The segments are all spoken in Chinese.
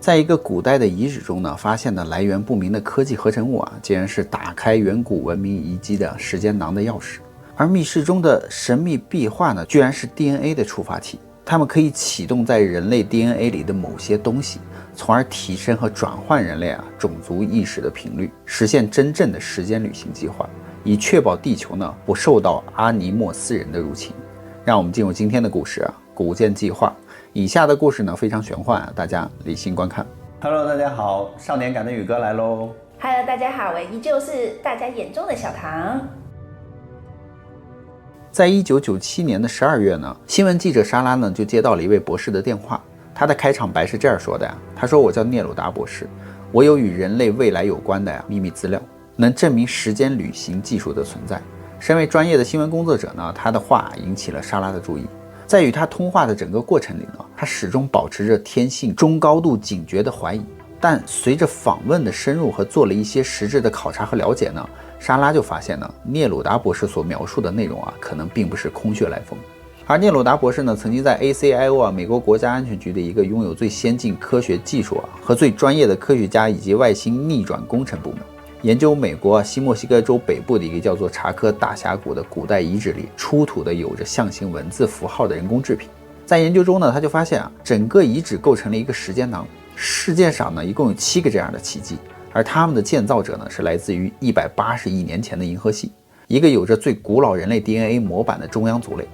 在一个古代的遗址中呢，发现的来源不明的科技合成物啊，竟然是打开远古文明遗迹的时间囊的钥匙。而密室中的神秘壁画呢，居然是 DNA 的触发器，它们可以启动在人类 DNA 里的某些东西，从而提升和转换人类种族意识的频率，实现真正的时间旅行计划，以确保地球呢不受到阿尼莫斯人的入侵。让我们进入今天的故事古剑计划。以下的故事呢非常玄幻大家理性观看。Hello， 大家好，少年感的宇哥来喽。Hello， 大家好，我依旧是大家眼中的小唐。在1997年的12月呢，新闻记者莎拉呢就接到了一位博士的电话。他的开场白是这样说的他说：“我叫聂鲁达博士，我有与人类未来有关的秘密资料，能证明时间旅行技术的存在。”身为专业的新闻工作者呢，他的话引起了莎拉的注意。在与他通话的整个过程里呢，他始终保持着天性中高度警觉的怀疑。但随着访问的深入和做了一些实质的考察和了解呢，莎拉就发现呢，聂鲁达博士所描述的内容可能并不是空穴来风。而聂鲁达博士呢，曾经在 ACIO 美国国家安全局的一个拥有最先进科学技术和最专业的科学家以及外星逆转工程部门，研究美国西墨西哥州北部的一个叫做查科大峡谷的古代遗址里出土的有着象形文字符号的人工制品。在研究中呢，他就发现整个遗址构成了一个时间囊，世界上呢一共有7个这样的奇迹，而他们的建造者呢是来自于180亿年前的银河系，一个有着最古老人类 DNA 模板的中央族类。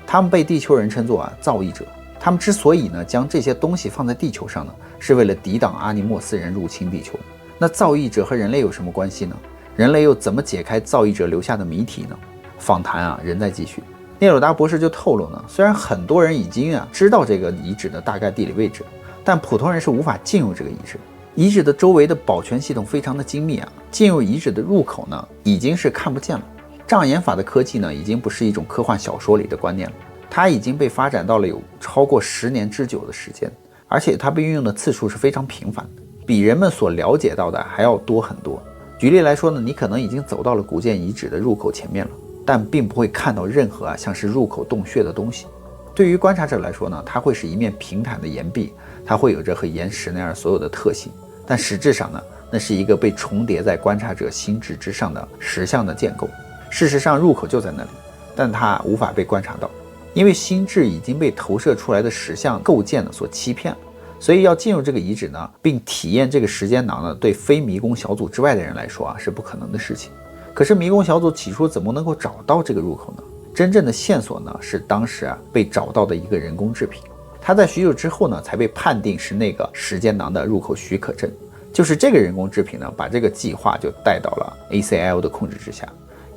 他们被地球人称作造诣者。他们之所以呢将这些东西放在地球上呢，是为了抵挡阿尼莫斯人入侵地球。那造诣者和人类有什么关系呢？人类又怎么解开造诣者留下的谜题呢？访谈仍在继续。聂鲁达博士就透露呢，虽然很多人已经知道这个遗址的大概地理位置，但普通人是无法进入这个遗址。遗址的周围的保全系统非常的精密进入遗址的入口呢已经是看不见了。障眼法的科技呢已经不是一种科幻小说里的观念了，它已经被发展到了有超过10年之久的时间，而且它被运用的次数是非常频繁的，比人们所了解到的还要多很多。举例来说呢，你可能已经走到了古建遗址的入口前面了，但并不会看到任何像是入口洞穴的东西。对于观察者来说呢，它会是一面平坦的岩壁，它会有着和岩石那样所有的特性，但实质上呢，那是一个被重叠在观察者心智之上的石像的建构。事实上入口就在那里，但它无法被观察到，因为心智已经被投射出来的石像构建所欺骗了。所以要进入这个遗址呢，并体验这个时间囊呢，对非迷宫小组之外的人来说是不可能的事情。可是迷宫小组起初怎么能够找到这个入口呢？真正的线索呢，是当时被找到的一个人工制品，它在许久之后呢，才被判定是那个时间囊的入口许可证。就是这个人工制品呢，把这个计划就带到了 ACIO 的控制之下。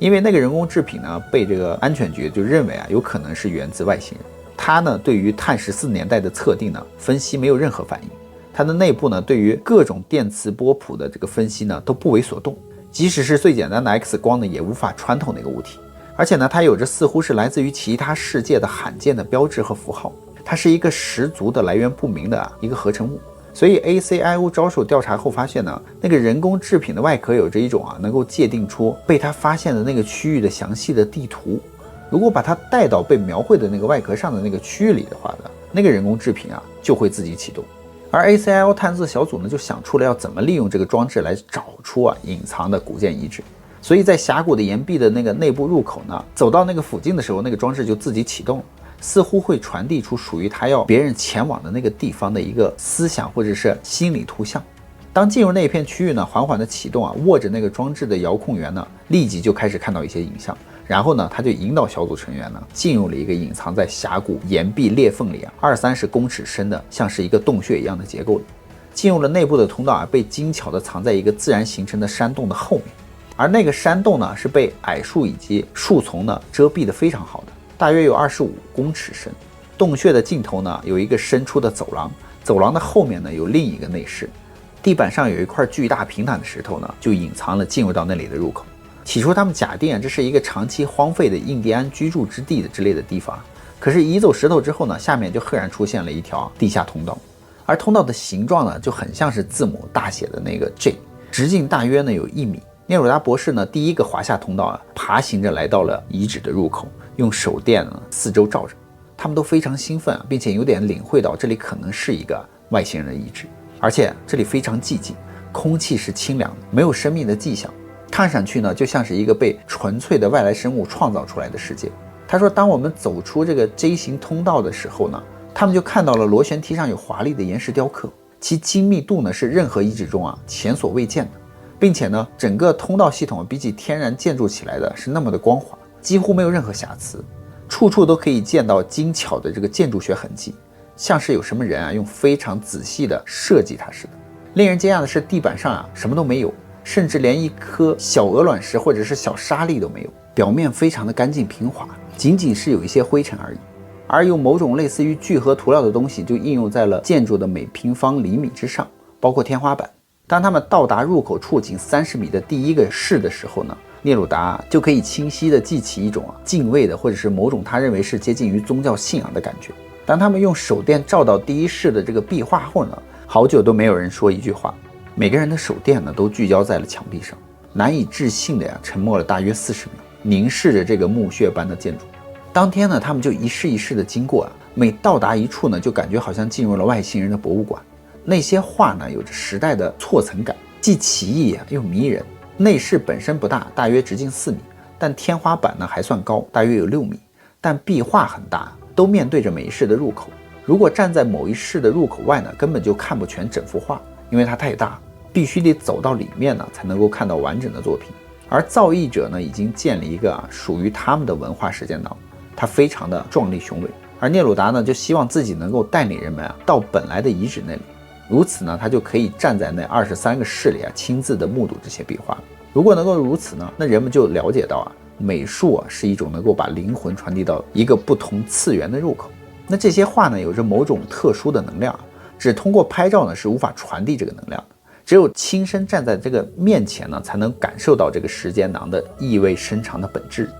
因为那个人工制品呢，被这个安全局就认为有可能是源自外星人。它呢，对于碳14年代的测定呢，分析没有任何反应。它的内部呢，对于各种电磁波谱的这个分析呢，都不为所动。即使是最简单的 X 光呢，也无法穿透那个物体。而且呢，它有着似乎是来自于其他世界的罕见的标志和符号。它是一个十足的来源不明的一个合成物。所以 ACIO 着手调查后发现呢，那个人工制品的外壳有着一种能够界定出被他发现的那个区域的详细的地图。如果把它带到被描绘的那个外壳上的那个区域里的话呢，那个人工制品就会自己启动。而 ACIO 探测小组呢就想出了要怎么利用这个装置来找出隐藏的古建遗址。所以在峡谷的岩壁的那个内部入口呢，走到那个附近的时候，那个装置就自己启动，似乎会传递出属于他要别人前往的那个地方的一个思想或者是心理图像。当进入那片区域呢，缓缓的启动握着那个装置的遥控员呢，立即就开始看到一些影像。然后呢，他就引导小组成员呢，进入了一个隐藏在峡谷岩壁裂缝里20-30公尺深的像是一个洞穴一样的结构里。进入了内部的通道被精巧的藏在一个自然形成的山洞的后面。而那个山洞呢，是被矮树以及树丛呢遮蔽的非常好的，大约有25公尺深。洞穴的尽头呢，有一个伸出的走廊，走廊的后面呢，有另一个内室。地板上有一块巨大平坦的石头呢，就隐藏了进入到那里的入口。起初他们假定这是一个长期荒废的印第安居住之地之类的地方，可是移走石头之后呢，下面就赫然出现了一条地下通道，而通道的形状呢，就很像是字母大写的那个 J， 直径大约呢有1米。聂鲁达博士呢，第一个滑下通道爬行着来到了遗址的入口，用手电四周照着。他们都非常兴奋并且有点领会到这里可能是一个外星人的遗址。而且这里非常寂静，空气是清凉的，没有生命的迹象，看上去呢就像是一个被纯粹的外来生物创造出来的世界。他说，当我们走出这个 J 型通道的时候呢，他们就看到了螺旋梯上有华丽的岩石雕刻，其精密度呢是任何遗址中前所未见的，并且呢整个通道系统比起天然建筑起来的是那么的光滑，几乎没有任何瑕疵，处处都可以见到精巧的这个建筑学痕迹，像是有什么人用非常仔细的设计它似的。令人惊讶的是，地板上什么都没有，甚至连一颗小鹅卵石或者是小沙粒都没有，表面非常的干净平滑，仅仅是有一些灰尘而已。而有某种类似于聚合涂料的东西就应用在了建筑的每平方厘米之上，包括天花板。当他们到达入口处仅30米的第一个室的时候呢，聂鲁达就可以清晰地记起一种敬畏的或者是某种他认为是接近于宗教信仰的感觉。当他们用手电照到第一室的这个壁画后呢，好久都没有人说一句话，每个人的手电呢都聚焦在了墙壁上，难以置信的沉默了大约40秒，凝视着这个墓穴般的建筑。当天呢，他们就一室一室的经过每到达一处呢，就感觉好像进入了外星人的博物馆。那些画呢，有着时代的错层感，既奇异又迷人。内室本身不大，大约直径4米，但天花板呢还算高，大约有6米。但壁画很大，都面对着每一室的入口。如果站在某一室的入口外呢，根本就看不全整幅画，因为它太大，必须得走到里面呢，才能够看到完整的作品。而造诣者呢，已经建立一个属于他们的文化时间囊，它非常的壮丽雄伟。而聂鲁达呢，就希望自己能够带领人们到本来的遗址那里，如此呢，他就可以站在那23个室里亲自的目睹这些壁画。如果能够如此呢，那人们就了解到美术是一种能够把灵魂传递到一个不同次元的入口。那这些画呢，有着某种特殊的能量，只通过拍照呢是无法传递这个能量的，只有亲身站在这个面前呢，才能感受到这个时间囊的意味深长的本质。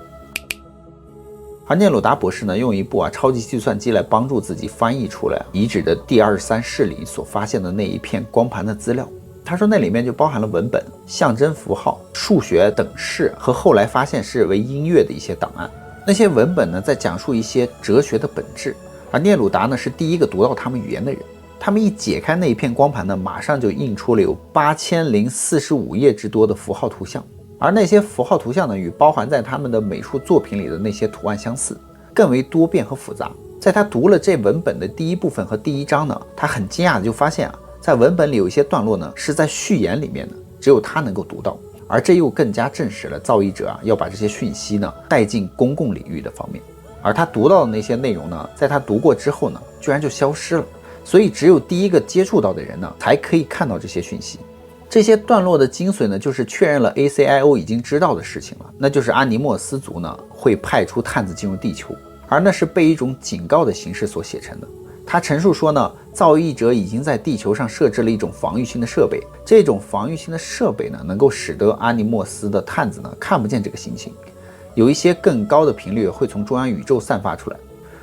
而聂鲁达博士呢，用一部超级计算机来帮助自己翻译出来遗址的第23室里所发现的那一片光盘的资料。他说那里面就包含了文本、象征符号、数学等式和后来发现是为音乐的一些档案。那些文本呢，在讲述一些哲学的本质，而聂鲁达呢是第一个读到他们语言的人。他们一解开那一片光盘呢，马上就印出了有8045页之多的符号图像。而那些符号图像呢，与包含在他们的美术作品里的那些图案相似，更为多变和复杂。在他读了这文本的第一部分和第1章呢，他很惊讶的就发现在文本里有一些段落呢是在序言里面的，只有他能够读到。而这又更加证实了造诣者要把这些讯息呢带进公共领域的方面。而他读到的那些内容呢，在他读过之后呢，居然就消失了。所以只有第一个接触到的人呢，才可以看到这些讯息。这些段落的精髓呢，就是确认了 ACIO 已经知道的事情了，那就是阿尼莫斯族呢会派出探子进入地球，而那是被一种警告的形式所写成的。他陈述说呢，造诣者已经在地球上设置了一种防御性的设备，这种防御性的设备呢，能够使得阿尼莫斯的探子呢看不见这个行星，有一些更高的频率会从中央宇宙散发出来，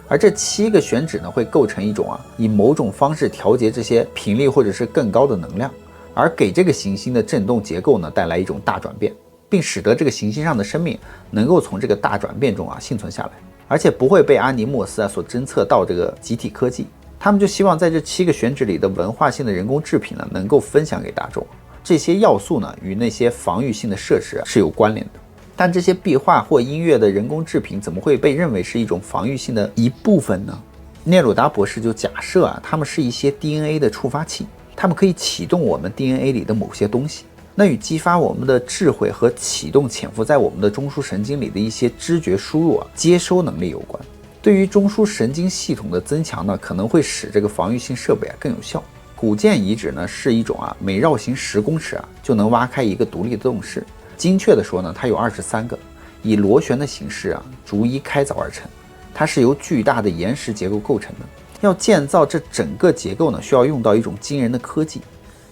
而这7个选址呢会构成一种以某种方式调节这些频率或者是更高的能量，而给这个行星的振动结构呢带来一种大转变，并使得这个行星上的生命能够从这个大转变中幸存下来，而且不会被阿尼莫斯所侦测到这个集体科技。他们就希望在这7个选址里的文化性的人工制品呢能够分享给大众，这些要素呢与那些防御性的设施是有关联的。但这些壁画或音乐的人工制品怎么会被认为是一种防御性的一部分呢？聂鲁达博士就假设他们是一些 DNA 的触发器，他们可以启动我们 DNA 里的某些东西，那与激发我们的智慧和启动潜伏在我们的中枢神经里的一些知觉输入接收能力有关。对于中枢神经系统的增强呢，可能会使这个防御性设备更有效。古建遗址呢是一种每绕行10公尺就能挖开一个独立的洞室，精确的说呢，它有23个，以螺旋的形式逐一开凿而成。它是由巨大的岩石结构构成的。要建造这整个结构呢，需要用到一种惊人的科技。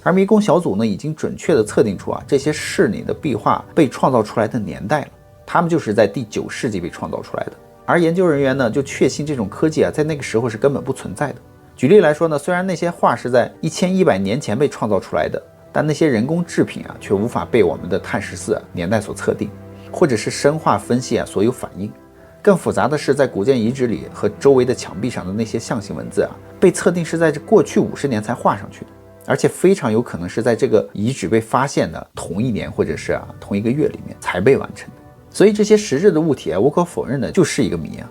而迷宫小组呢，已经准确地测定出这些室里的壁画被创造出来的年代了，它们就是在第9世纪被创造出来的。而研究人员呢，就确信这种科技在那个时候是根本不存在的。举例来说呢，虽然那些画是在1100年前被创造出来的，但那些人工制品却无法被我们的碳14年代所测定，或者是生化分析所有反应。更复杂的是，在古建遗址里和周围的墙壁上的那些象形文字被测定是在这过去50年才画上去的。而且非常有可能是在这个遗址被发现的同一年或者是同一个月里面才被完成的。所以这些实质的物体无可否认的就是一个谜啊。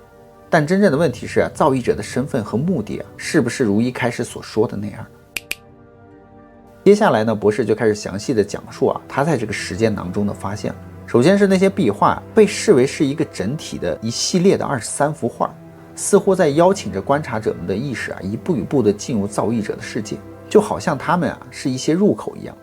但真正的问题是造诣者的身份和目的是不是如一开始所说的那样？接下来呢，博士就开始详细的讲述他在这个时间囊中的发现了。首先是那些壁画被视为是一个整体的一系列的23幅画，似乎在邀请着观察者们的意识一步一步的进入造诣者的世界，就好像他们是一些入口一样。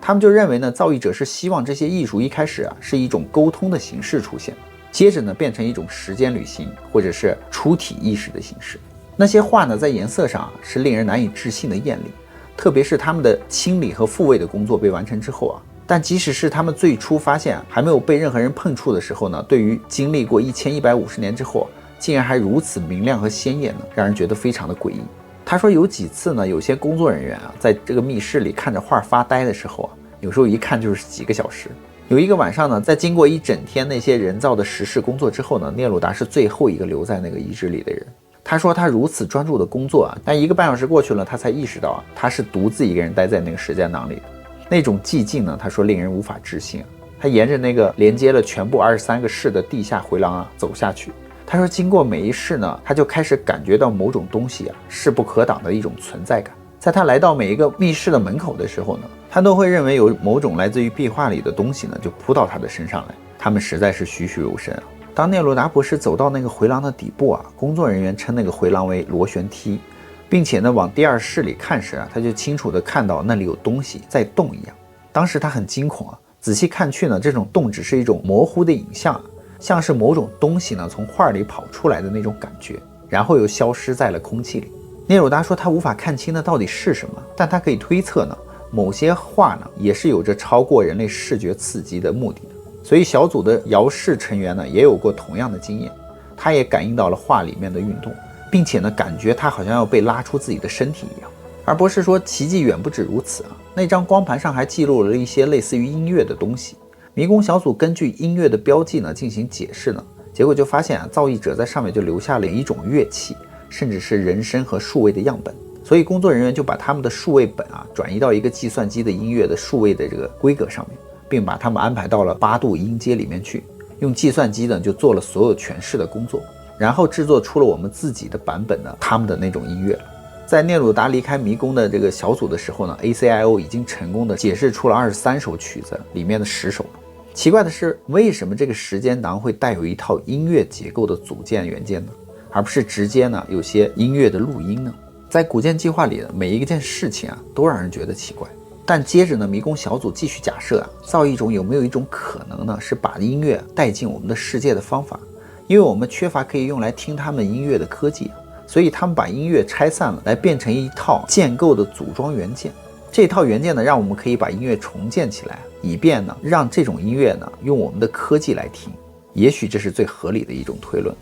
他们就认为呢，造诣者是希望这些艺术一开始是一种沟通的形式出现，接着呢变成一种时间旅行或者是出体意识的形式。那些画呢，在颜色上是令人难以置信的艳丽，特别是他们的清理和复位的工作被完成之后但即使是他们最初发现还没有被任何人碰触的时候呢，对于经历过1150年之后竟然还如此明亮和鲜艳呢，让人觉得非常的诡异。他说有几次呢，有些工作人员在这个密室里看着画发呆的时候有时候一看就是几个小时。有一个晚上呢，在经过一整天那些人造的实事工作之后呢，聂鲁达是最后一个留在那个遗址里的人。他说他如此专注的工作但1个半小时过去了，他才意识到他是独自一个人待在那个时间囊里的。那种寂静呢，他说令人无法置信他沿着那个连接了全部23个室的地下回廊走下去。他说经过每一室呢，他就开始感觉到某种东西势不可挡的一种存在感。在他来到每一个密室的门口的时候呢，他都会认为有某种来自于壁画里的东西呢就扑到他的身上来。他们实在是栩栩如生当聂鲁达博士走到那个回廊的底部工作人员称那个回廊为螺旋梯，并且呢往第2室里看时他就清楚地看到那里有东西在动一样。当时他很惊恐仔细看去呢，这种动只是一种模糊的影像像是某种东西呢从画里跑出来的那种感觉，然后又消失在了空气里。聂鲁达说他无法看清那到底是什么，但他可以推测呢，某些画呢也是有着超过人类视觉刺激的目的的。所以小组的姚氏成员呢也有过同样的经验，他也感应到了画里面的运动，并且呢感觉他好像要被拉出自己的身体一样。而博士说奇迹远不止如此那张光盘上还记录了一些类似于音乐的东西。迷宫小组根据音乐的标记呢进行解释呢，结果就发现造诣者在上面就留下了一种乐器，甚至是人声和数位的样本。所以工作人员就把他们的数位本转移到一个计算机的音乐的数位的这个规格上面，并把他们安排到了8度音阶里面去，用计算机呢就做了所有诠释的工作，然后制作出了我们自己的版本的他们的那种音乐了。在聂鲁达离开迷宫的这个小组的时候呢 ，ACIO 已经成功的解释出了23首曲子里面的10首。奇怪的是，为什么这个时间囊会带有一套音乐结构的组件元件呢，而不是直接呢有些音乐的录音呢？在古建计划里的每一件事情都让人觉得奇怪。但接着呢，迷宫小组继续假设造诣种有没有一种可能呢，是把音乐带进我们的世界的方法，因为我们缺乏可以用来听他们音乐的科技所以他们把音乐拆散了，来变成一套建构的组装元件。这套元件呢，让我们可以把音乐重建起来，以便呢让这种音乐呢用我们的科技来听。也许这是最合理的一种推论。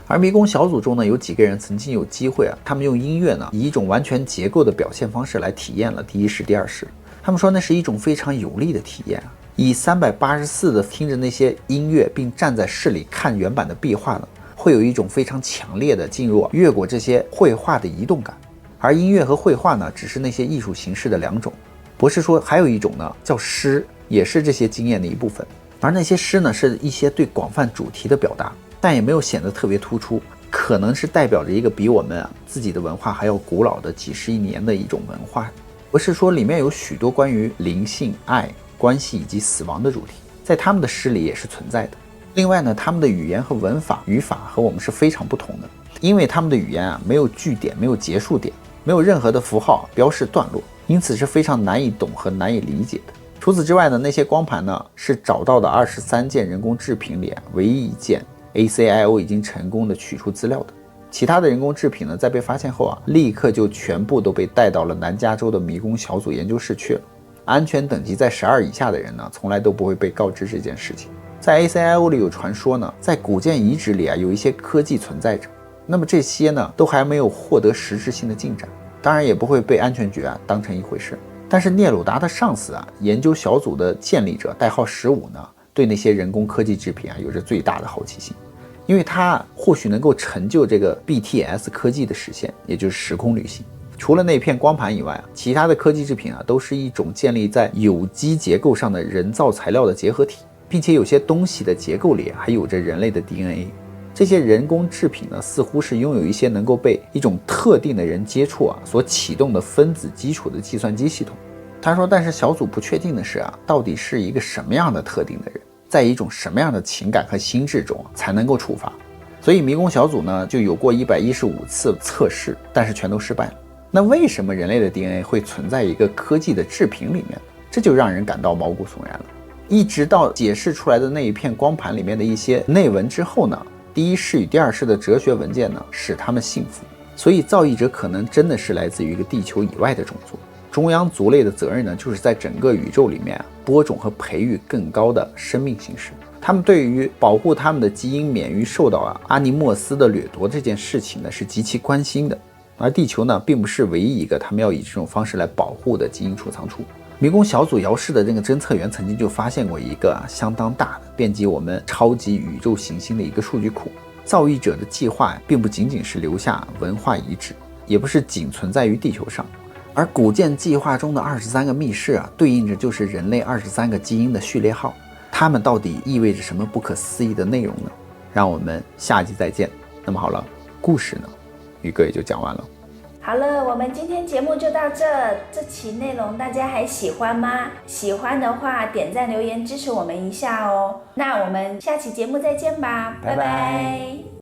而迷宫小组中呢，有几个人曾经有机会他们用音乐呢以一种完全结构的表现方式来体验了第1室、第2室。他们说那是一种非常有利的体验以384的听着那些音乐，并站在室里看原版的壁画呢，会有一种非常强烈的进入越过这些绘画的移动感。而音乐和绘画呢，只是那些艺术形式的2种。博士说还有一种呢叫诗，也是这些经验的一部分。而那些诗呢，是一些对广泛主题的表达，但也没有显得特别突出，可能是代表着一个比我们自己的文化还要古老的几十亿年的一种文化。博士说里面有许多关于灵性、爱、关系以及死亡的主题，在他们的诗里也是存在的。另外呢，他们的语言和文法、语法和我们是非常不同的，因为他们的语言没有句点，没有结束点，没有任何的符号标示段落，因此是非常难以懂和难以理解的。除此之外呢，那些光盘呢是找到的23件人工制品里唯一一件 ACIO 已经成功的取出资料的。其他的人工制品呢，在被发现后立刻就全部都被带到了南加州的迷宫小组研究室去了。安全等级在12以下的人呢，从来都不会被告知这件事情。在 ACIO 里有传说呢，在古建遗址里有一些科技存在着，那么这些呢都还没有获得实质性的进展，当然也不会被安全局当成一回事。但是聂鲁达的上司研究小组的建立者代号15呢，对那些人工科技制品有着最大的好奇心，因为他或许能够成就这个 BTS 科技的实现，也就是时空旅行。除了那片光盘以外其他的科技制品都是一种建立在有机结构上的人造材料的结合体，并且有些东西的结构里还有着人类的 DNA。这些人工制品似乎是拥有一些能够被一种特定的人接触所启动的分子基础的计算机系统。他说，但是小组不确定的是到底是一个什么样的特定的人，在一种什么样的情感和心智中才能够触发。所以迷宫小组就有过115次测试，但是全都失败了。那为什么人类的 DNA 会存在一个科技的制品里面？这就让人感到毛骨悚然了。一直到解释出来的那一片光盘里面的一些内文之后呢，第一世与第二世的哲学文件使他们信服。所以造诣者可能真的是来自于一个地球以外的种族。中央族类的责任就是在整个宇宙里面播种和培育更高的生命形式。他们对于保护他们的基因免于受到阿尼莫斯的掠夺这件事情是极其关心的。而地球并不是唯一一个他们要以这种方式来保护的基因储藏处。迷宫小组遥视的这个侦测员曾经就发现过一个相当大的遍及我们超级宇宙行星的一个数据库。造诣者的计划并不仅仅是留下文化遗址，也不是仅存在于地球上，而古建计划中的23个密室对应着就是人类23个基因的序列号。它们到底意味着什么不可思议的内容呢？让我们下集再见。那么好了，故事宇哥也就讲完了。好了，我们今天节目就到这。这期内容大家还喜欢吗？喜欢的话点赞留言支持我们一下哦。那我们下期节目再见吧，拜拜。